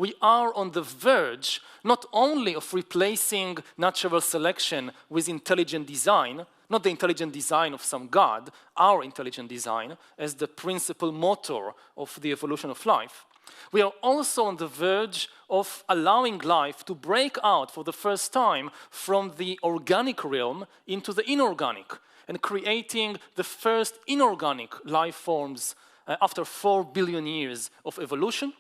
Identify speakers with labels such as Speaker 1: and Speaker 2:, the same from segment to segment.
Speaker 1: we are on the verge not only of replacing natural selection with intelligent design, not the intelligent design of some god, our intelligent design, as the principal motor of the evolution of life. We are also on the verge of allowing life to break out for the first time from the organic realm into the inorganic, and creating the first inorganic life forms after 4 billion years of evolution,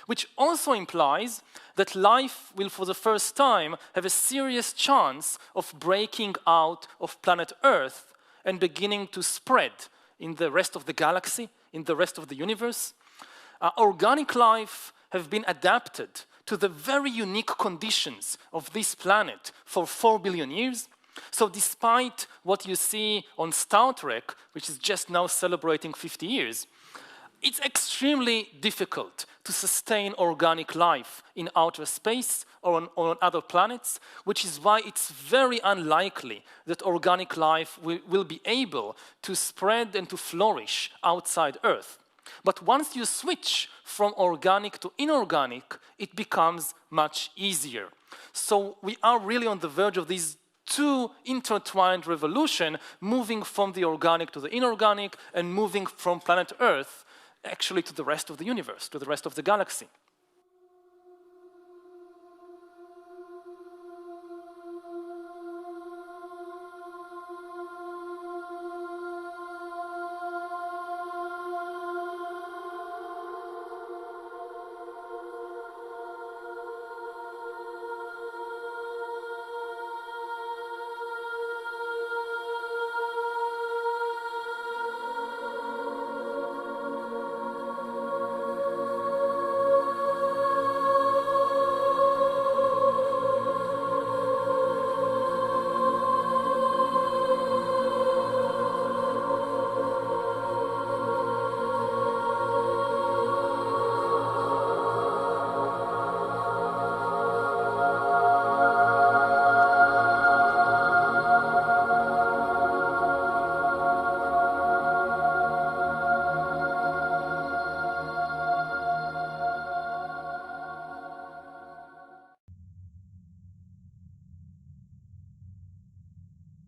Speaker 1: which also implies that life will for the first time have a serious chance of breaking out of planet Earth and beginning to spread in the rest of the galaxy, in the rest of the universe. Organic life have been adapted to the very unique conditions of this planet for 4 billion years. So despite what you see on Star Trek, which is just now celebrating 50 years, it's extremely difficult to sustain organic life in outer space or on other planets, which is why it's very unlikely that organic life will be able to spread and to flourish outside Earth. But once you switch from organic to inorganic, it becomes much easier. So we are really on the verge of these two intertwined revolutions, moving from the organic to the inorganic and moving from planet Earth actually to the rest of the universe, to the rest of the galaxy.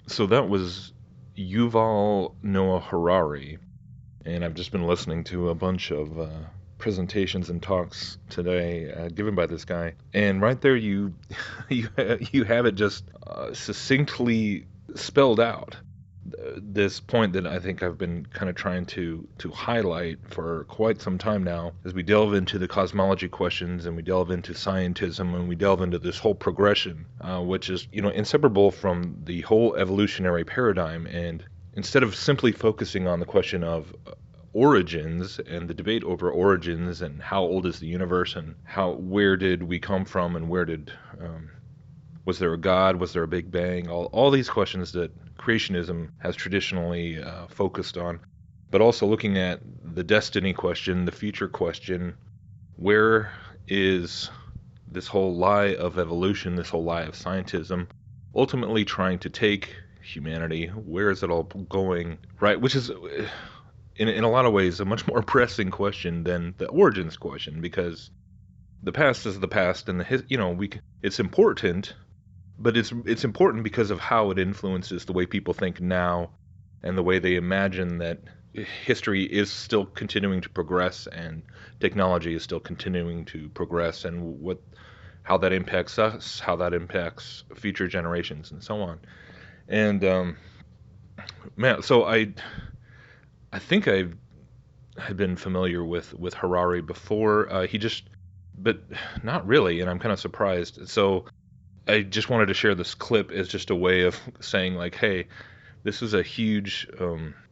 Speaker 2: So that was Yuval Noah Harari, and I've just been listening to a bunch of presentations and talks today given by this guy. And right there, you have it just succinctly spelled out. This point that I think I've been kind of trying to highlight for quite some time now, as we delve into the cosmology questions and we delve into scientism and we delve into this whole progression, which is inseparable from the whole evolutionary paradigm. And instead of simply focusing on the question of origins and the debate over origins and how old is the universe and where did we come from and where did was there a God, was there a Big Bang, all these questions that creationism has traditionally focused on, but also looking at the destiny question, the future question, where is this whole lie of evolution, this whole lie of scientism, ultimately trying to take humanity, where is it all going, right? Which is, in a lot of ways, a much more pressing question than the origins question, because the past is the past, and it's important. But it's important because of how it influences the way people think now and the way they imagine that history is still continuing to progress and technology is still continuing to progress, and how that impacts us, how that impacts future generations, and so on. And man, so I think I had been familiar with Harari before. But not really, and I'm kind of surprised. So I just wanted to share this clip as just a way of saying, like, hey, this is a huge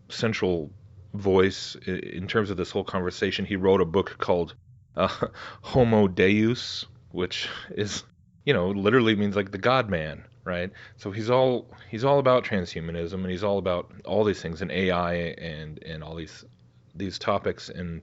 Speaker 2: central voice in terms of this whole conversation. He wrote a book called Homo Deus, which is, literally means like the God man, right? So he's all about transhumanism, and he's all about all these things, and AI and all these topics. And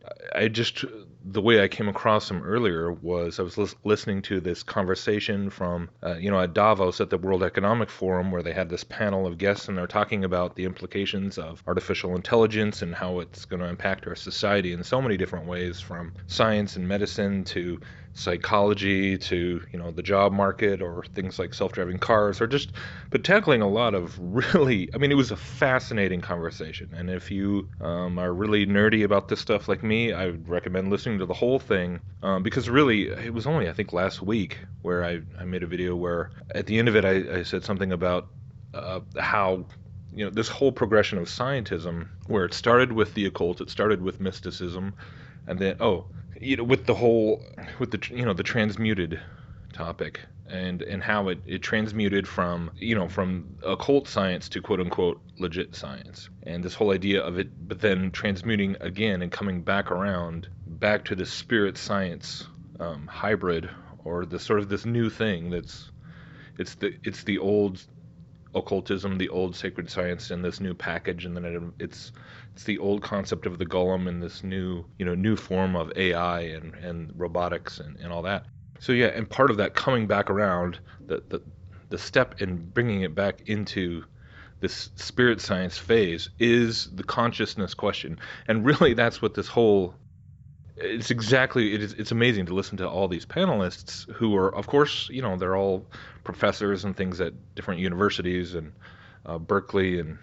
Speaker 2: the way I came across him earlier was I was listening to this conversation from at Davos at the World Economic Forum, where they had this panel of guests, and they're talking about the implications of artificial intelligence and how it's going to impact our society in so many different ways, from science and medicine to psychology to, the job market or things like self-driving cars, or just, but tackling a lot of really, I mean, it was a fascinating conversation. And if you are really nerdy about this stuff like me, I would recommend listening to the whole thing, because really, it was only, I think, last week where I made a video where at the end of it, I said something about how this whole progression of scientism, where it started with the occult, it started with mysticism, and then with the transmuted topic, and how it transmuted from occult science to quote unquote legit science, and this whole idea of it, but then transmuting again and coming back around back to the spirit science hybrid, or the sort of this new thing that's it's the old occultism, the old sacred science in this new package, and then it's the old concept of the golem in this new form of AI and robotics and all that. So yeah, and part of that coming back around, the step in bringing it back into this spirit science phase is the consciousness question, and really that's what this whole it's amazing to listen to all these panelists who are, of course, they're all professors and things at different universities, and Berkeley and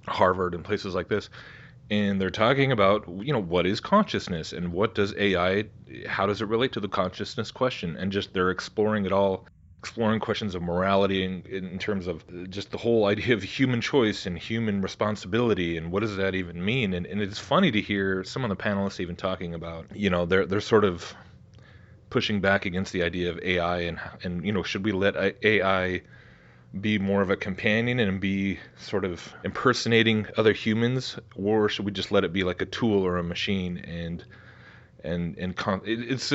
Speaker 2: Harvard and places like this, and they're talking about what is consciousness, and what does AI, how does it relate to the consciousness question, and just they're exploring it all, exploring questions of morality in terms of just the whole idea of human choice and human responsibility, and what does that even mean. And it's funny to hear some of the panelists even talking about, they're sort of pushing back against the idea of AI, and should we let AI be more of a companion and be sort of impersonating other humans, or should we just let it be like a tool or a machine? It's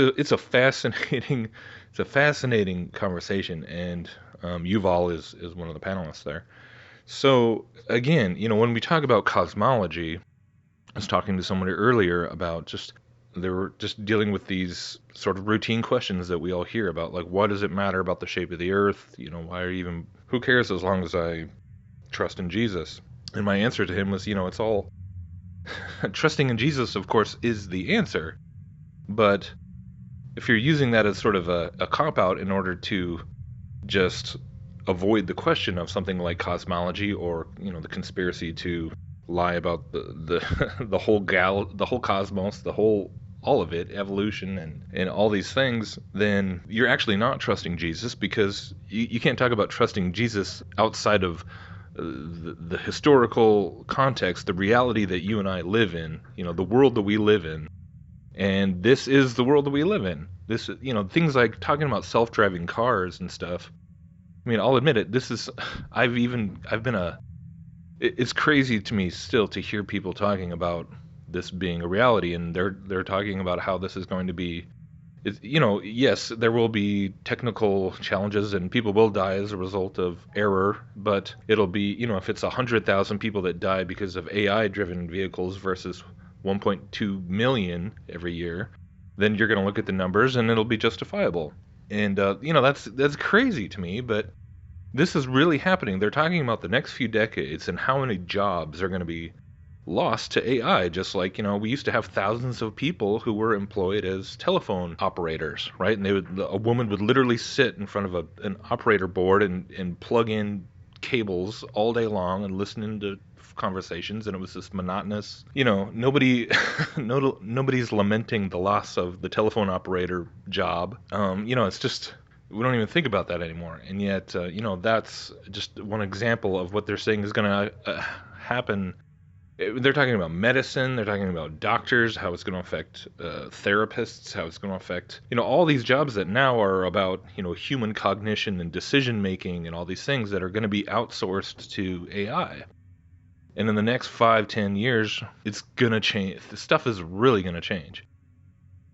Speaker 2: a fascinating conversation, and Yuval is one of the panelists there. So again, when we talk about cosmology, I was talking to somebody earlier about they were just dealing with these sort of routine questions that we all hear about, like, what does it matter about the shape of the earth? Who cares as long as I trust in Jesus? And my answer to him was, it's all trusting in Jesus, of course, is the answer. But if you're using that as sort of a cop-out in order to just avoid the question of something like cosmology, or the conspiracy to lie about the whole cosmos, all of it, evolution and all these things, then you're actually not trusting Jesus, because you can't talk about trusting Jesus outside of the historical context, the reality that you and I live in, the world that we live in. And this is the world that we live in. This, things like talking about self-driving cars and stuff. I mean, I'll admit it. It's crazy to me still to hear people talking about this being a reality, and they're talking about how this is going to be. Yes, there will be technical challenges and people will die as a result of error, but it'll be, if it's 100,000 people that die because of AI-driven vehicles versus 1.2 million every year, then you're going to look at the numbers and it'll be justifiable. And that's crazy to me, but this is really happening. They're talking about the next few decades and how many jobs are going to be lost to AI. Just like, we used to have thousands of people who were employed as telephone operators, right? And a woman would literally sit in front of an operator board and plug in cables all day long and listening to conversations, and it was this monotonous, nobody's lamenting the loss of the telephone operator job. It's just, we don't even think about that anymore. And yet, that's just one example of what they're saying is going to happen. They're talking about medicine, they're talking about doctors, how it's going to affect therapists, how it's going to affect, all these jobs that now are about, human cognition and decision making and all these things that are going to be outsourced to AI. And in the next 5-10 years, it's going to change. The stuff is really going to change.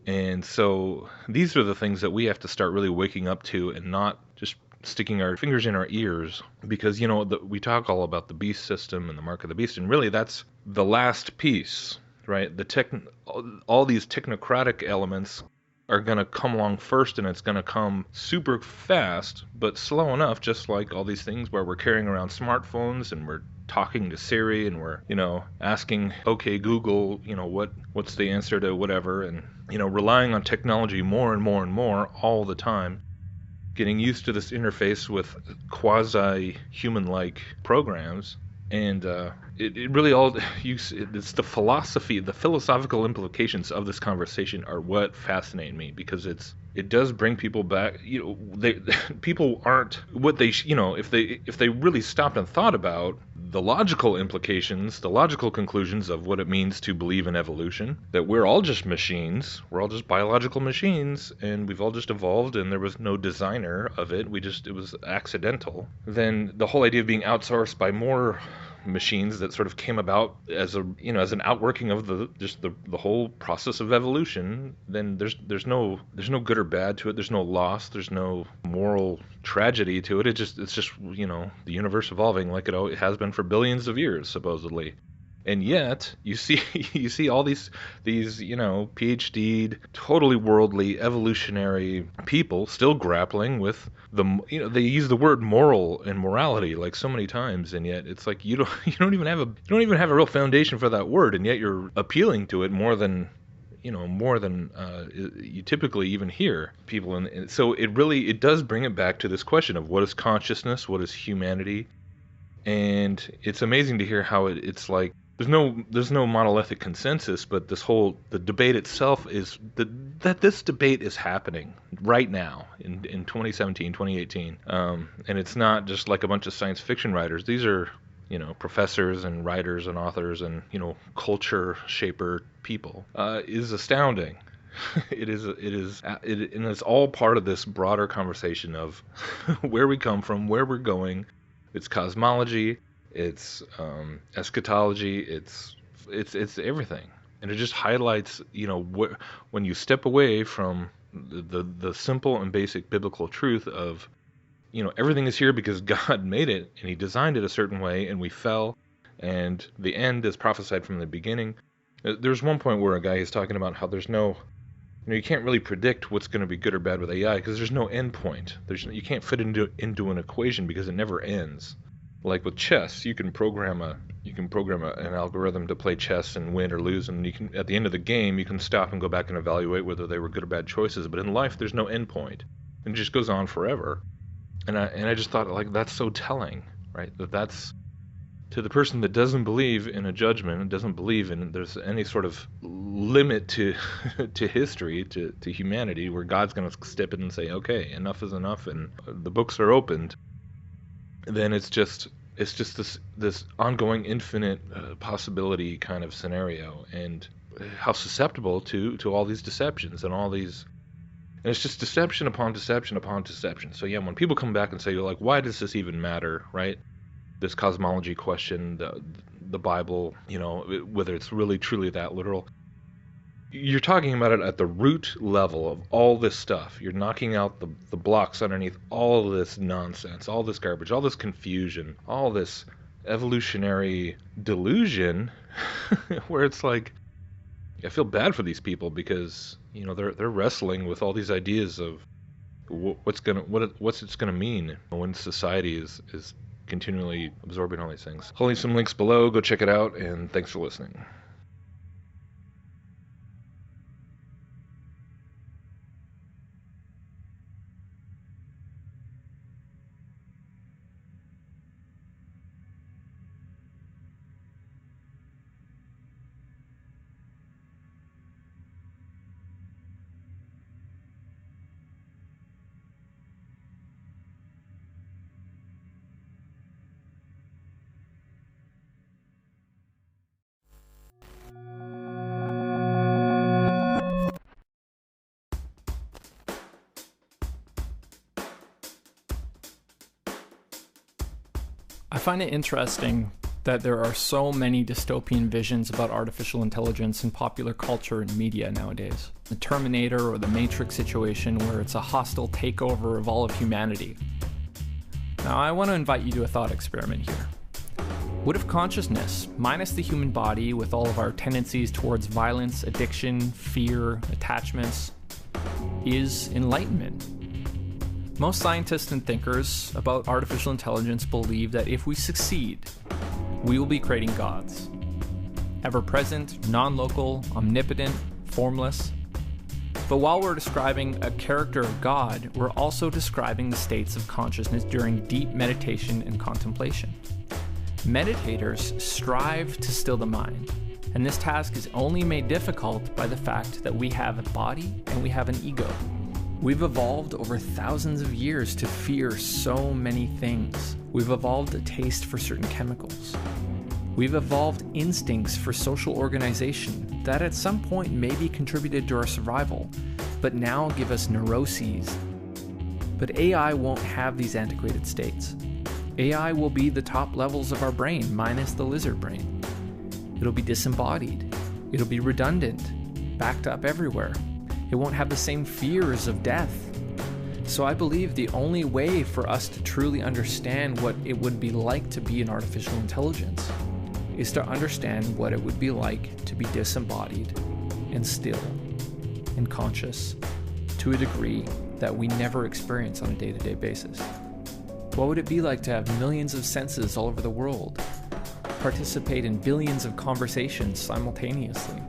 Speaker 2: And so these are the things that we have to start really waking up to, and not just sticking our fingers in our ears, because we talk all about the beast system and the mark of the beast, and really that's the last piece, right? All these technocratic elements are going to come along first, and it's going to come super fast, but slow enough, just like all these things where we're carrying around smartphones and we're talking to Siri and we're, asking, okay, Google, what's the answer to whatever, and, relying on technology more and more and more all the time, getting used to this interface with quasi-human-like programs. And it really it's the philosophical implications of this conversation are what fascinate me, because it does bring people back. People aren't what they, if they really stopped and thought about the logical implications, the logical conclusions of what it means to believe in evolution, that we're all just machines, we're all just biological machines, and we've all just evolved, and there was no designer of it, it was accidental, then the whole idea of being outsourced by more machines that sort of came about as an outworking of the whole process of evolution, then there's no good or bad to it. There's no loss. There's no moral tragedy to it. It's just the universe evolving like it has been for billions of years, supposedly. And yet, you see all these PhD'd, totally worldly, evolutionary people still grappling with they use the word moral and morality like so many times, and yet it's like you don't even have a real foundation for that word, and yet you're appealing to it more than you typically even hear people. And so it does bring it back to this question of what is consciousness, what is humanity, and it's amazing to hear how it's like. There's no monolithic consensus, but the debate itself is that this debate is happening right now in 2017, 2018. And it's not just like a bunch of science fiction writers. These are, professors and writers and authors and, culture shaper people. Is astounding. And it's all part of this broader conversation of where we come from, where we're going. It's cosmology. It's eschatology. It's everything, and it just highlights, when you step away from the simple and basic biblical truth of, everything is here because God made it and He designed it a certain way, and we fell, and the end is prophesied from the beginning. There's one point where a guy is talking about how there's no, you can't really predict what's going to be good or bad with AI because there's no end point. You can't fit into an equation because it never ends. Like with chess, you can program an algorithm to play chess and win or lose, and you can, at the end of the game, you can stop and go back and evaluate whether they were good or bad choices. But in life, there's no end point, and it just goes on forever. And I just thought, like, that's so telling, right? That's to the person that doesn't believe in a judgment and doesn't believe in there's any sort of limit to to history, to humanity, where God's going to step in and say, okay, enough is enough, and the books are opened. Then it's just this ongoing infinite possibility kind of scenario, and how susceptible to all these deceptions and all these, and it's just deception upon deception upon deception. So yeah, when people come back and say, like, why does this even matter, right? This cosmology question, the Bible, whether it's really truly that literal. You're talking about it at the root level of all this stuff. You're knocking out the blocks underneath all this nonsense, all this garbage, all this confusion, all this evolutionary delusion, where it's like, I feel bad for these people because, they're wrestling with all these ideas of what's it's gonna mean when society is continually absorbing all these things. I'll leave some links below. Go check it out, and thanks for listening.
Speaker 3: I find it interesting that there are so many dystopian visions about artificial intelligence in popular culture and media nowadays. The Terminator or the Matrix situation, where it's a hostile takeover of all of humanity. Now, I want to invite you to a thought experiment here. What if consciousness, minus the human body with all of our tendencies towards violence, addiction, fear, attachments, is enlightenment. Most scientists and thinkers about artificial intelligence believe that if we succeed, we will be creating gods. Ever-present, non-local, omnipotent, formless. But while we're describing a character of God, we're also describing the states of consciousness during deep meditation and contemplation. Meditators strive to still the mind, and this task is only made difficult by the fact that we have a body and we have an ego. We've evolved over thousands of years to fear so many things. We've evolved a taste for certain chemicals. We've evolved instincts for social organization that at some point maybe contributed to our survival, but now give us neuroses. But AI won't have these antiquated states. AI will be the top levels of our brain, minus the lizard brain. It'll be disembodied. It'll be redundant, backed up everywhere. It won't have the same fears of death. So I believe the only way for us to truly understand what it would be like to be an artificial intelligence is to understand what it would be like to be disembodied and still and conscious to a degree that we never experience on a day-to-day basis. What would it be like to have millions of senses all over the world, participate in billions of conversations simultaneously?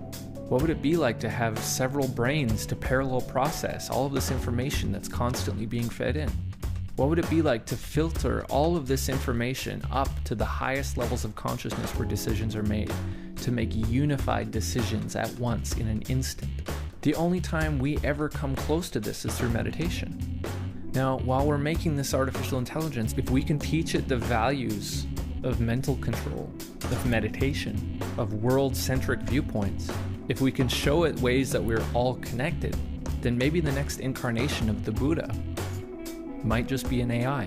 Speaker 3: What would it be like to have several brains to parallel process all of this information that's constantly being fed in? What would it be like to filter all of this information up to the highest levels of consciousness where decisions are made, to make unified decisions at once in an instant? The only time we ever come close to this is through meditation. Now, while we're making this artificial intelligence, if we can teach it the values of mental control, of meditation, of world-centric viewpoints, if we can show it ways that we're all connected, then maybe the next incarnation of the Buddha might just be an AI.